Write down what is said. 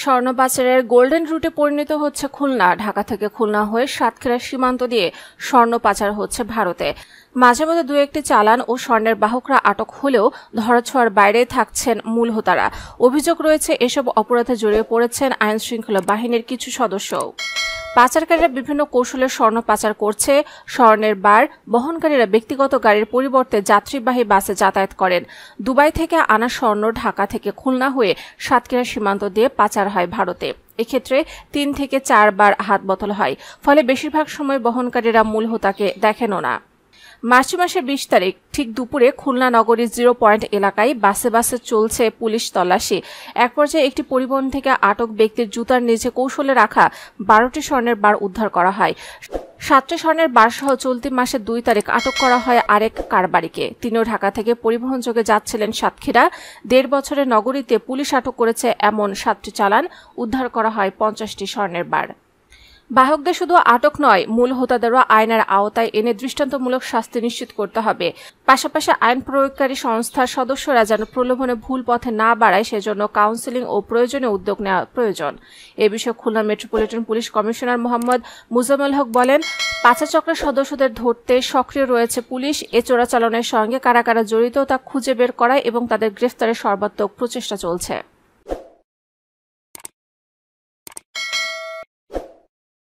স্বর্ণ পাচারের গোল্ডেন রুটে পরিণত হচ্ছে খুলনা। ঢাকা থেকে খুলনা হয়ে সাতক্ষীরা সীমান্ত দিয়ে স্বর্ণ পাচার হচ্ছে ভারতে। মাঝে মধ্যে দু একটি চালান ও স্বর্ণের বাহকরা আটক হলেও ধরাছোঁয়ার বাইরে থাকছেন মূল হোতারা। অভিযোগ রয়েছে এসব অপরাধে জড়িয়ে পড়েছেন আইন শৃঙ্খলা বাহিনীর কিছু সদস্য। পাচারকারীরা বিভিন্ন কৌশলে স্বর্ণ পাচার করছে। স্বর্ণের বার বহনকারীরা ব্যক্তিগত গাড়ির পরিবর্তে যাত্রীবাহী বাসে যাতায়াত করেন। দুবাই থেকে আনা স্বর্ণ ঢাকা থেকে খুলনা হয়ে সাতক্ষীরা সীমান্ত দিয়ে পাচার হয় ভারতে। এক্ষেত্রে 3 থেকে 4 বার হাত বদল হয়, ফলে বেশিরভাগ সময় বহনকারীরা মূল হোতাকে দেখেনও না। মার্চ মাসের 20 তারিখ ঠিক দুপুরে খুলনা নগরীর 0 পয়েন্ট এলাকায় বাসে বাসে চলছে পুলিশ তল্লাশি। এক পর্যায়ে একটি পরিবহন থেকে আটক ব্যক্তির জুতার নিচে কৌশলে রাখা 12টি স্বর্ণের বার উদ্ধার করা হয়। 7টি স্বর্ণের বার সহ চলতি মাসের 2 তারিখ আটক করা হয় আরেক কারবারিকে। তিনিও ঢাকা থেকে পরিবহন যোগে যাচ্ছিলেন সাতক্ষীরা। 1.5 বছরের নগরীতে পুলিশ আটক করেছে এমন 7টি চালান, উদ্ধার করা হয় 50টি স্বর্ণের বার। বাহকদের শুধু আটক নয়, মূল হোতাদেরও আইনের আওতায় এনে দৃষ্টান্তমূলক শাস্তি নিশ্চিত করতে হবে। পাশাপাশি আইন প্রয়োগকারী সংস্থার সদস্যরা যেন প্রলোভনে ভুল পথে না বাড়ায়, সেজন্য কাউন্সেলিং ও প্রয়োজনীয় উদ্যোগ নেওয়া প্রয়োজন। এ বিষয়ে Khulna metropolitan police commissioner Mohammad Muzammel Haque বলেন, পাচার চক্রের সদস্যদের ধরতে সক্রিয় রয়েছে পুলিশ। এ চোরাচালানের সঙ্গে কারা কারা জড়িত তা খুঁজে বের করা এবং তাদের গ্রেফতারের সর্বাত্মক প্রচেষ্টা চলছে।